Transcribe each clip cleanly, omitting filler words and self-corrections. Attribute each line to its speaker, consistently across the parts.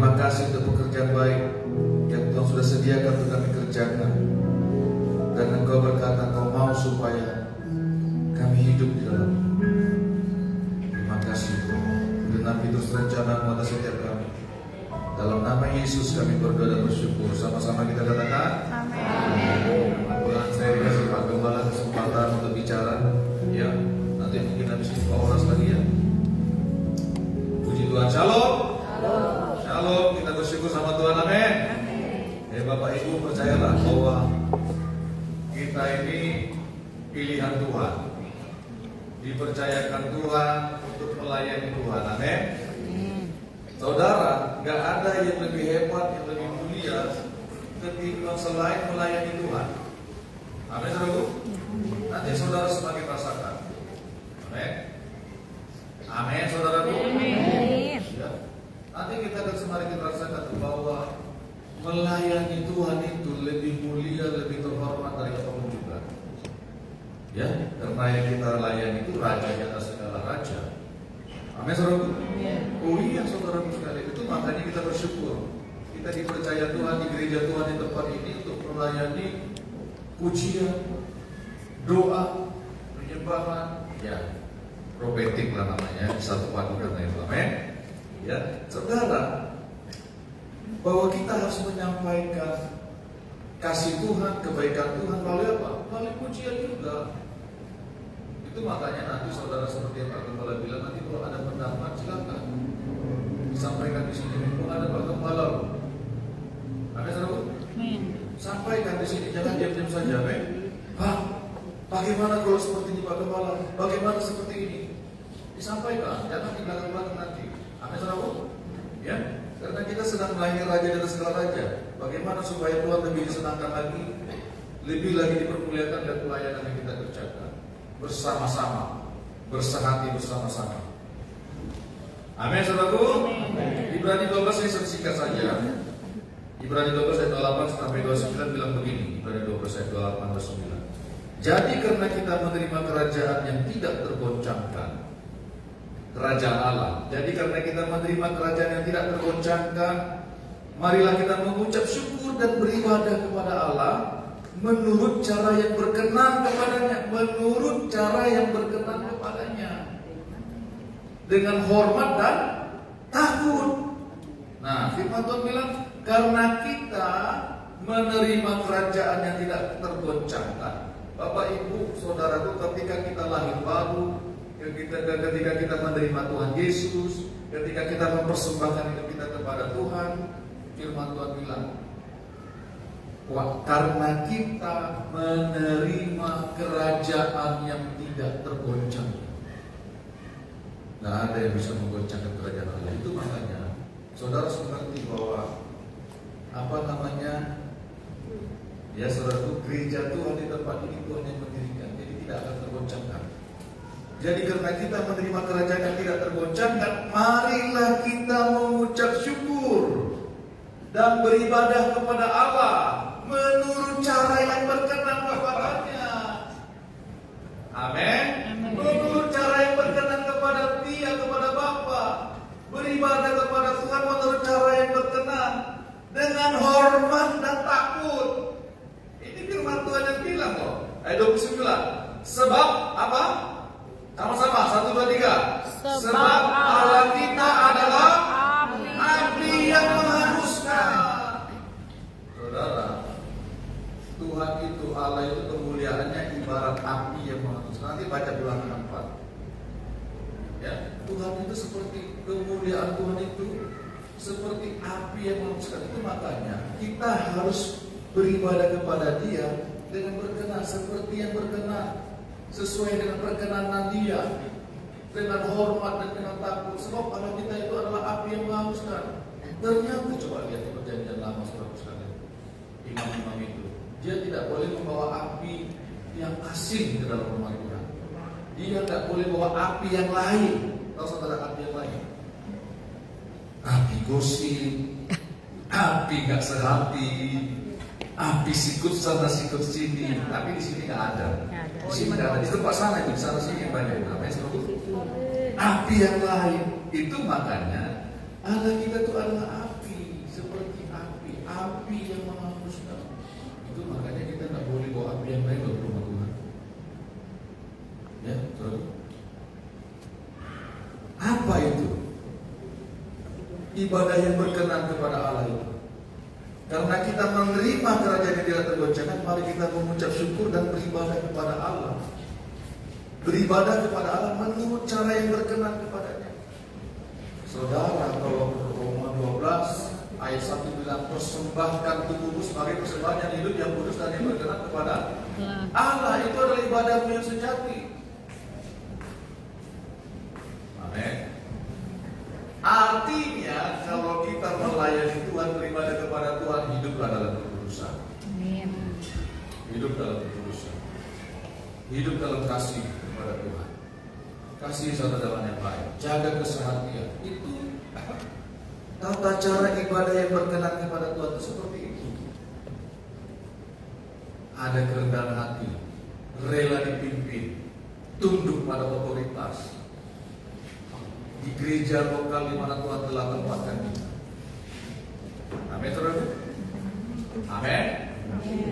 Speaker 1: Terima kasih untuk pekerjaan baik yang Tuhan sudah sediakan untuk kami kerjakan. Dan Engkau berkata Engkau mau supaya kami hidup di dalam. Terima kasih Tuhan. Genapi terus rencana-Mu atas setiap kami. Dalam nama Yesus kami berdoa dan bersyukur. Sama-sama kita katakan amin. Tuhan, saya dikasih Pak Gembala kesempatan untuk bicara. Ya, nanti mungkin habis ini Pak Oras lagi ya. Puji Tuhan. Shalom. Shalom. Kita bersyukur sama Tuhan. Amin. Bapak Ibu percayalah bahwa kita ini pilihan Tuhan, dipercayakan Tuhan untuk melayani Tuhan. Amin. Saudara, gak ada yang lebih hebat, yang lebih mulia ketimbang selain melayani Tuhan. Amin, saudara. Nanti saudara semakin rasakan. Amin. Amin, saudaraku. Amin. Ya. Nanti kita akan semakin rasakan bahwa melayani Tuhan itu lebih mulia, lebih terhormat dari apapun juga. Ya, karena yang kita layani itu raja di atas segala raja. Amin, saudaraku. Oh iya, saudaraku sekalian, itu makanya kita bersyukur. Kita dipercaya Tuhan di gereja Tuhan di tempat ini untuk melayani pujian, doa, penyembahan, ya, profetik lah namanya, satu padu karena itu. Amin. Ya, saudara, bahwa kita harus menyampaikan kasih Tuhan, kebaikan Tuhan melalui apa? Melalui pujian juga. Itu makanya nanti saudara seperti yang Pak Gembala bilang, nanti kalau ada pendapat silakan disampaikan di sini. Kalau ada Pak Gembala, ada saudara? Sampaikan di sini, jangan diam-diam saja. Pak, bagaimana kalau seperti ini Pak Gembala? Bagaimana seperti ini? Disampaikan, jangan di belakang-belakang nanti. Amin, saudara? Ya. Karena kita sedang melayani raja dan segala raja. Bagaimana supaya Tuhan lebih disenangkan lagi, lebih lagi dipermuliakan dan pelayanan yang kita kerjakan bersama-sama, bersehati bersama-sama. Amin, saudaraku. Ibrani 12 saya singkat saja. Ibrani 12 ayat 28 sampai 29 bilang begini. Ibrani 12 ayat 28 sampai 29. Jadi karena kita menerima kerajaan yang tidak tergoncangkan, kerajaan Allah. Jadi karena kita menerima kerajaan yang tidak tergoncangkan, marilah kita mengucap syukur dan beribadah kepada Allah menurut cara yang berkenan kepadanya, menurut cara yang berkenan kepadanya, dengan hormat dan takut. Nah, firman Tuhan bilang karena kita menerima kerajaan yang tidak tergoncangkan. Bapak Ibu saudaraku, ketika kita lahir baru, ketika kita menerima Tuhan Yesus, ketika kita mempersembahkan hidup kita kepada Tuhan, firman Tuhan bilang, karena kita menerima kerajaan yang tidak tergoncang. Nah, ada yang bisa menggoncangkan kerajaan Allah. Itu makanya saudara mengerti bahwa ya saudara, gereja Tuhan di tempat ini Tuhan yang mendirikan, jadi tidak akan tergoncangkan. Jadi karena kita menerima kerajaan yang tidak tergoncangkan, marilah kita mengucap syukur dan beribadah kepada Allah menurut cara yang berkenan kepadanya. Amin. Menurut cara yang berkenan kepada Dia, kepada Bapa. Beribadah kepada Tuhan menurut cara yang berkenan, dengan hormat dan takut. Ini firman Tuhan yang bilang loh. Ayat 29. Sebab apa? Sama-sama, 1, 2, 3. Sebab Allah kita adalah api yang menghanguskan. Saudara, Tuhan itu, Allah itu kemuliaannya ibarat api yang menghanguskan. Nanti baca Bilangan 4. Ya, Tuhan itu seperti kemuliaan Tuhan itu seperti api yang menghanguskan. Itu makanya kita harus beribadah kepada Dia dengan berkenan, seperti yang berkenan, sesuai dengan perkenanan Dia, dengan hormat dan dengan takut. Sebab Allah kita itu adalah api yang menghanguskan. Ternyata coba lihat di perjanjian lama, saudara sekalian, imam-imam itu dia tidak boleh membawa api yang asing ke dalam rumah Tuhan. Dia tidak boleh bawa api yang lain. Tahu saudara api yang lain? Api gosip, api gak sehati, api sikut sana sikut sini. Tapi di sini nggak ada. Di sini nggak ada. Di tempat sana itu, di sana sini banyak. Api yang lain. Itu makanya Allah kita itu adalah api. seperti api yang menghanguskan. Itu makanya kita nggak boleh bawa api yang lain ke rumah Tuhan. Ya, terus apa itu? Ibadah yang berkenan kepada Allah itu. Karena kita menerima kerajaan yang tidak tergoncangkan, mari kita mengucap syukur dan beribadah kepada Allah. Beribadah kepada Allah menurut cara yang berkenan kepadanya. Saudara, kalau Roma 12 ayat 1 bilang persembahkan tubuhmu sebagai persembahan yang hidup, yang kudus dan yang berkenan kepada Allah, itu adalah ibadahmu yang sejati. Amin. Artinya kalau kita melayani Tuhan, beribadah kepada Tuhan, hiduplah dalam kekudusan.
Speaker 2: Amin.
Speaker 1: Hidup dalam kekudusan. Hidup dalam kasih kepada Tuhan. Kasih satu dengan yang lain. Jaga kesehatan. Itu tata cara ibadah yang berkenan kepada Tuhan itu seperti itu. Ada kerendahan hati, rela dipimpin, tunduk pada otoritas. Di gereja lokal di mana Tuhan telah tempatkan kita. Amin, saudara. Amin.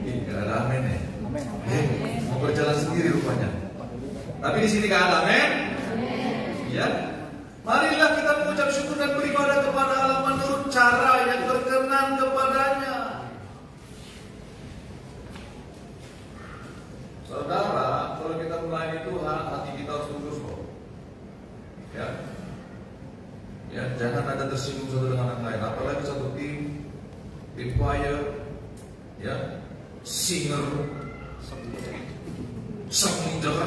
Speaker 1: Tidak ada amin ya. Mau berjalan sendiri rupanya. Tapi di sini kan ada amin. Ya. Marilah kita mengucap syukur dan beribadah kepada Allah menurut cara yang berkenan kepadanya. Saudara, kalau kita melayani Tuhan, hati kita harus tulus kok. Ya. Ya, jangan ada tersinggung satu dengan yang lain. Apalagi satu tim choir, ya, singer, seminder.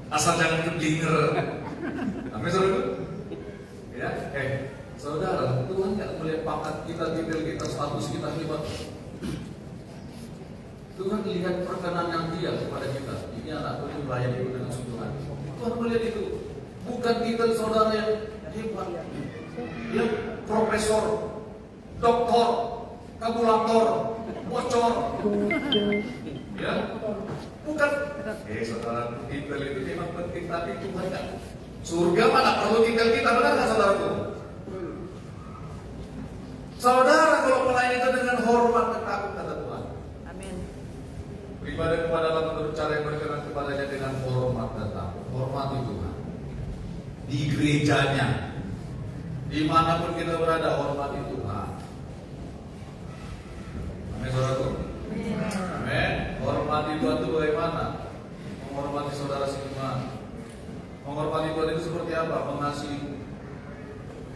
Speaker 1: Asal jangan keblinger. Amin, saudara. Ya, saudara, Tuhan nggak melihat pangkat kita, titel kita, status kita, hebat. Tuhan lihat perkenanan Dia kepada kita. Ini anakku yang melayani dengan sungguh hati. Tuhan melihat itu. Bukan titel saudara yang hebat, ya, profesor, doktor, kalkulator, bocor, ya, bukan. Saudara, titel itu memang penting, tapi Tuhan kan surga mana perlu titel kita, benar nggak saudaraku? Saudara, kalau melayani itu dengan hormat dan takut kata Tuhan. Amin. Beribadah kepada Allah menurut cara yang berkenan kepadanya dengan hormat dan takut. Hormati Tuhan. Di gerejanya, dimanapun kita berada, hormati Tuhan. Amin, saudaraku. Amin. Hormati Tuhan itu bagaimana? Menghormati saudara seiman. Menghormati Tuhan itu seperti apa? Mengasihi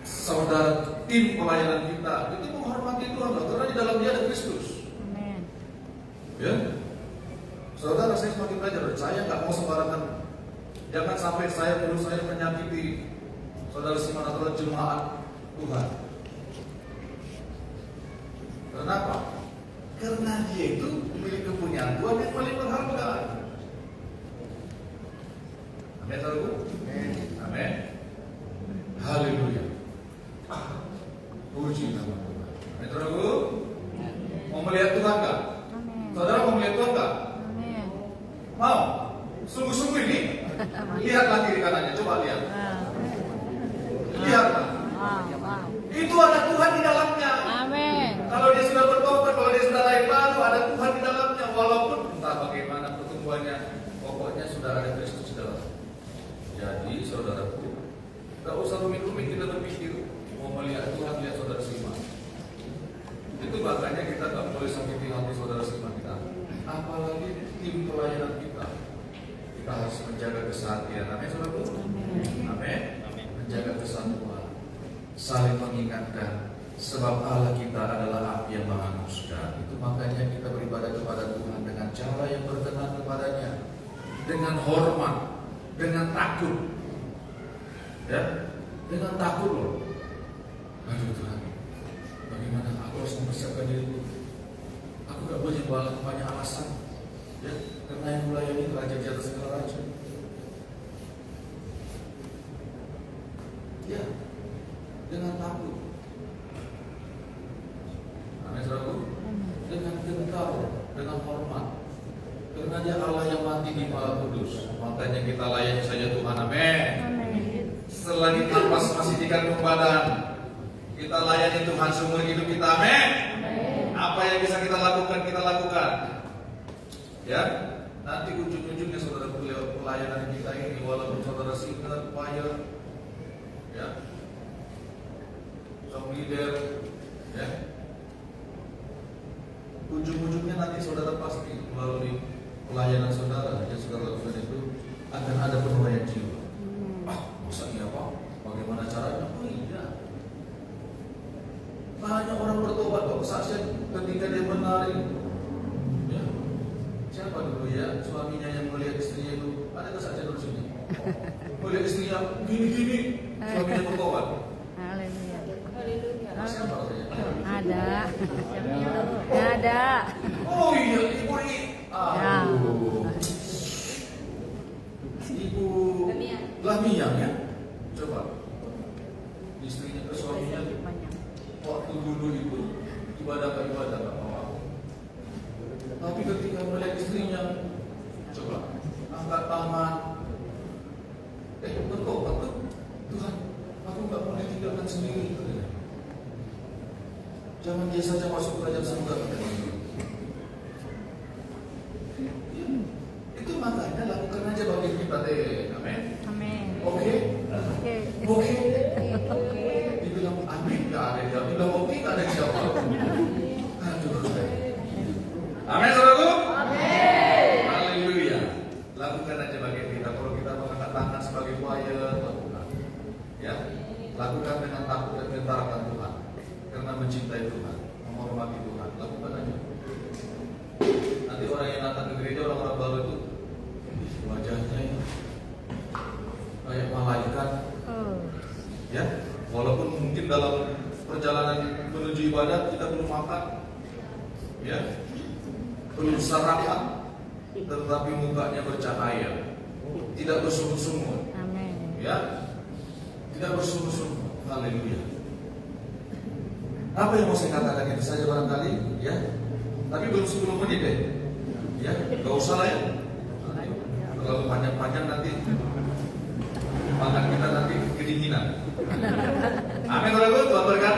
Speaker 1: saudara tim pelayanan kita. Itu menghormati Tuhan, karena di dalam Dia ada Kristus. Amin. Ya, saudara, saya semakin belajar. Saya nggak mau sembarangan. Jangan sampai saya menyakiti saudara seiman atau jemaat Tuhan. Kenapa? Karena dia itu milik kepunyaan Tuhan yang paling berharga. Amin, saudaraku. Amin. Haleluya. Puji nama Tuhan. Amin, saudaraku. Mau melihat Tuhan nggak? Saudara mau melihat Tuhan nggak? Mau? Sungguh-sungguh ini. Lihatlah kiri kanannya, coba lihat. Lihatlah. Itu ada Tuhan di dalamnya. Amin. Kalau dia sudah bertobat, kalau dia sudah lahir baru, ada Tuhan di dalamnya. Walaupun entah bagaimana pertumbuhannya, pokoknya sudah ada Kristus di dalam. Jadi saudaraku, tidak usah rumit-rumit kita berpikir mau melihat Tuhan, lihat saudara seiman. Itu makanya kita tak boleh sakiti hati saudara seiman kita. Apalagi tim pelayanan kita. Kita harus menjaga kesehatan. Amin, saudaraku. Amin. Menjaga kesatuan, saling mengingatkan, sebab Allah kita adalah api yang menghanguskan. Itu makanya kita beribadah kepada Tuhan dengan cara yang berkenan kepadanya, dengan hormat, dengan takut, ya, dengan takut loh. Aduh Tuhan, bagaimana aku harus mempersiapkan diriku? Aku gak boleh banyak alasan, ya, karena yang melayani raja di atas segala raja. Ya, dengan takut. Amin, saudaraku. Dengan gentar, dengan hormat. Karena Dia Allah yang mati di Maha Kudus. Makanya kita layani saja Tuhan. Amin. Setelah ditampas masih dikandung badan, Kita layani Tuhan seumur hidup kita, amin. Apa yang bisa kita lakukan, kita lakukan. Ya, nanti ujung-ujungnya saudara pelayanan kita ini, walaupun saudara single, choir, ya, song leader, ya, ujung-ujungnya nanti saudara pasti melalui pelayanan saudara yang saudara lakukan itu akan ada penuaian jiwa. Masa iya Pak? Bagaimana caranya? Oh iya. Banyak orang bertobat kok, kesaksian ketika dia menari. Ya. Siapa dulu ya suaminya yang melihat istrinya itu ada kesaksian dulu sini. Melihat istrinya gini-gini, suaminya bertobat.
Speaker 2: Haleluya.
Speaker 1: Siapa katanya?
Speaker 2: Ada.
Speaker 1: Oh iya, ibu ini. Ibu Lamia ya. Coba. Istrinya ke suaminya waktu dulu itu ibadah nggak mau. Tapi ketika melihat istrinya, coba angkat tangan. Bertobat tuh, Tuhan, aku nggak boleh tinggalkan sendiri. Jangan dia saja masuk kerajaan surga. Itu makanya lakukan aja bagi kita deh, amin. Oke. Dibilang amin, nggak ada yang bilang oke, nggak ada yang jawab. Aduh. Amin, saudaraku. Amin. Haleluya. Lakukan aja bagi kita. Kalau kita mengangkat tangan sebagai choir, lakukan. Ya, lakukan dengan takut dan gentar akan Tuhan. Karena mencintai Tuhan, menghormati Tuhan, lakukan aja. Nanti orang yang datang ke gereja, orang-orang baru itu wajahnya ini kayak malaikat. Ya, walaupun mungkin dalam perjalanan menuju ibadah kita belum makan, ya, belum sarapan, tetapi mukanya bercahaya, tidak bersungut-sungut. Ya, tidak bersungut-sungut. Haleluya. Apa yang mau saya katakan itu saja barangkali, ya. Tapi belum 10 menit deh, ya. Gak usah lah ya. Terlalu panjang-panjang nanti makan kita nanti kedinginan. Amin, Tuhan berkati.